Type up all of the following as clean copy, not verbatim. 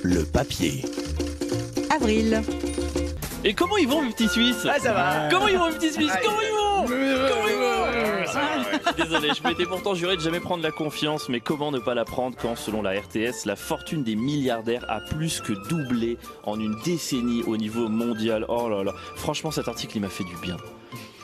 Le papier. Avril. Et comment ils vont, mes petits Suisses? Ah, ça va. Comment ils vont, mes petits Suisses? Comment ils vont? Désolé, je m'étais pourtant juré de jamais prendre la confiance, mais comment ne pas la prendre quand, selon la RTS, la fortune des milliardaires a plus que doublé en une décennie au niveau mondial. Oh là là, franchement cet article il m'a fait du bien.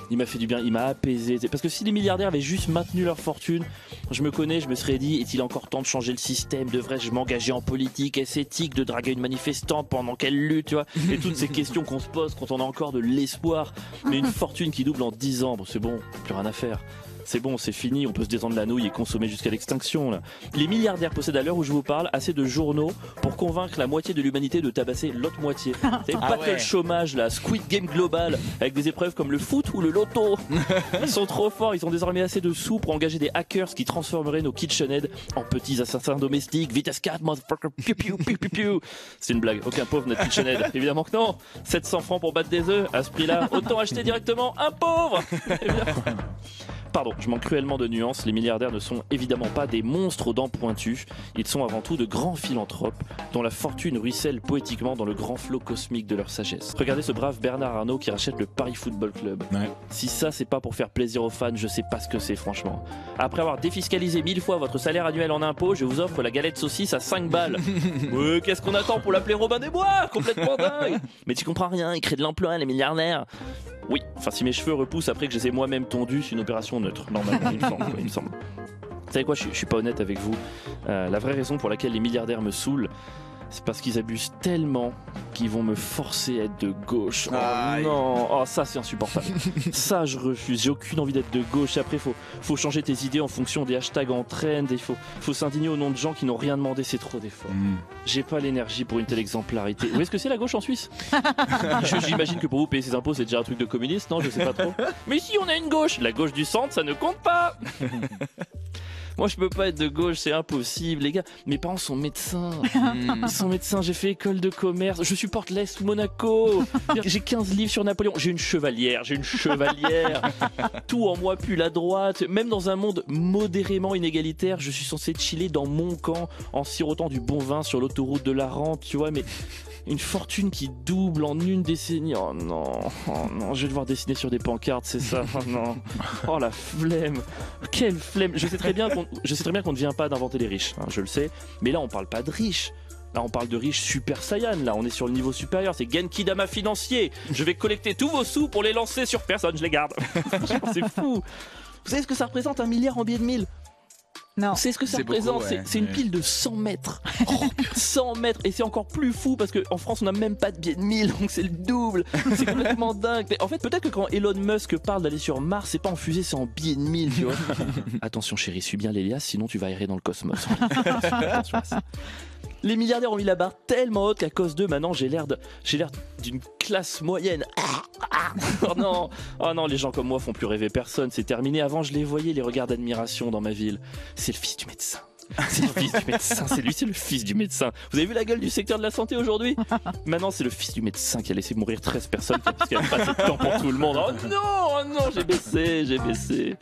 Il m'a fait du bien, il m'a apaisé. Parce que si les milliardaires avaient juste maintenu leur fortune, je me connais, je me serais dit, est-il encore temps de changer le système? Devrais-je m'engager en politique? Est-ce éthique de draguer une manifestante pendant qu'elle lutte, tu vois? Et toutes ces questions qu'on se pose quand on a encore de l'espoir. Mais une fortune qui double en 10 ans, bon, c'est bon, plus rien à faire. C'est bon, c'est fini, on peut se détendre la nouille et consommer jusqu'à l'extinction là. Les milliardaires possèdent à l'heure où je vous parle assez de journaux pour convaincre la moitié de l'humanité de tabasser l'autre moitié. C'est pas tel chômage là, Squid Game global, avec des épreuves comme le foot ou le loto. Ils sont trop forts, ils ont désormais assez de sous pour engager des hackers qui transformeraient nos KitchenAid en petits assassins domestiques. Vitesse 4, motherfucker, piu piu piu piu piu. C'est une blague, aucun pauvre notre KitchenAid. Évidemment que non. 700 francs pour battre des œufs, à ce prix-là, autant acheter directement un pauvre. Pardon, je manque cruellement de nuances, les milliardaires ne sont évidemment pas des monstres aux dents pointues, ils sont avant tout de grands philanthropes dont la fortune ruisselle poétiquement dans le grand flot cosmique de leur sagesse. Regardez ce brave Bernard Arnault qui rachète le Paris Football Club. Ouais. Si ça c'est pas pour faire plaisir aux fans, je sais pas ce que c'est franchement. Après avoir défiscalisé 1000 fois votre salaire annuel en impôts, je vous offre la galette saucisse à 5 balles. Ouais, qu'est-ce qu'on attend pour l'appeler Robin des Bois? Complètement dingue. Mais tu comprends rien, il crée de l'emploi les milliardaires. Oui, enfin si mes cheveux repoussent après que je les ai moi-même tondus, c'est une opération neutre, normalement, il me semble. Vous savez quoi, je suis pas honnête avec vous. La vraie raison pour laquelle les milliardaires me saoulent, c'est parce qu'ils abusent tellement qu'ils vont me forcer à être de gauche. Oh non, oh ça c'est insupportable. Ça je refuse, j'ai aucune envie d'être de gauche. Après faut changer tes idées en fonction des hashtags en trend. Il faut s'indigner au nom de gens qui n'ont rien demandé, c'est trop d'efforts. J'ai pas l'énergie pour une telle exemplarité. Où est-ce que c'est la gauche en Suisse? J'imagine que pour vous payer ses impôts c'est déjà un truc de communiste, non? Je sais pas trop. Mais si on a une gauche, la gauche du centre ça ne compte pas. Moi, je peux pas être de gauche, c'est impossible, les gars. Mes parents sont médecins. Ils sont médecins, j'ai fait école de commerce. Je supporte l'Est, Monaco. J'ai 15 livres sur Napoléon. J'ai une chevalière. Tout en moi pue la droite. Même dans un monde modérément inégalitaire, je suis censé chiller dans mon camp en sirotant du bon vin sur l'autoroute de la Rente, tu vois, mais... Une fortune qui double en une décennie. Oh non, je vais devoir dessiner sur des pancartes, c'est ça. Oh non, oh la flemme. Quelle flemme. Je sais très bien qu'on ne vient pas d'inventer les riches, hein, je le sais. Mais là, on parle pas de riches. Là, on parle de riches super saiyan. Là, on est sur le niveau supérieur. C'est Genki Dama financier. Je vais collecter tous vos sous pour les lancer sur personne. Je les garde. C'est fou. Vous savez ce que ça représente, 1 milliard en billets de 1000? Non. C'est ce que ça représente, ouais. C'est une pile de 100 mètres. 100 mètres. Et c'est encore plus fou parce qu'en France, on n'a même pas de billets de 1000, donc c'est le double. C'est complètement dingue. Mais en fait, peut-être que quand Elon Musk parle d'aller sur Mars, c'est pas en fusée, c'est en billets de 1000, tu vois. Attention, chérie, suis bien l'Elias, sinon tu vas errer dans le cosmos. Attention à ça. Les milliardaires ont mis la barre tellement haute qu'à cause d'eux, maintenant, j'ai l'air d'une classe moyenne. Oh non, les gens comme moi font plus rêver personne. C'est terminé. Avant, je les voyais, les regards d'admiration dans ma ville. C'est le fils du médecin. C'est le fils du médecin, c'est le fils du médecin. Vous avez vu la gueule du secteur de la santé aujourd'hui? Maintenant, c'est le fils du médecin qui a laissé mourir 13 personnes parce qu'il n'y a pas assez de temps pour tout le monde. Oh non, j'ai baissé.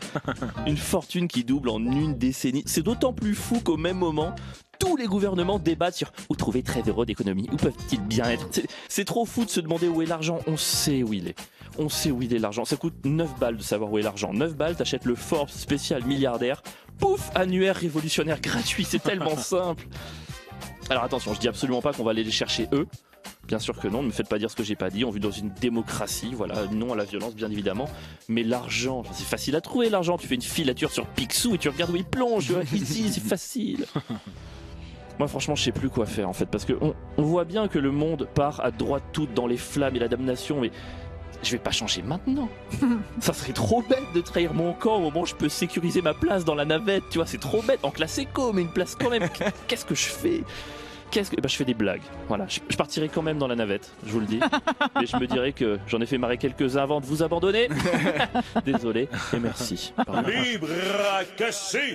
Une fortune qui double en une décennie. C'est d'autant plus fou qu'au même moment, tous les gouvernements débattent sur où trouver 13 € d'économie, où peuvent-ils bien être. C'est trop fou de se demander où est l'argent. On sait où il est. On sait où il est l'argent. Ça coûte 9 balles de savoir où est l'argent. 9 balles, t'achètes le Forbes spécial milliardaire. Pouf, annuaire révolutionnaire gratuit. C'est tellement simple. Alors attention, je dis absolument pas qu'on va aller les chercher eux. Bien sûr que non, ne me faites pas dire ce que j'ai pas dit. On vit dans une démocratie, voilà, non à la violence bien évidemment. Mais l'argent, c'est facile à trouver l'argent. Tu fais une filature sur Picsou et tu regardes où il plonge. Ici, c'est facile. Moi franchement je sais plus quoi faire en fait, parce que on voit bien que le monde part à droite toute dans les flammes et la damnation, mais je vais pas changer maintenant. Ça serait trop bête de trahir mon camp au moment où je peux sécuriser ma place dans la navette, tu vois, c'est trop bête. En classe éco, mais une place quand même. Qu'est-ce que je fais? Je fais des blagues. Voilà, je partirai quand même dans la navette, je vous le dis. Mais je me dirais que j'en ai fait marrer quelques-uns avant de vous abandonner. Désolé et merci. Pardon. Libre à casser.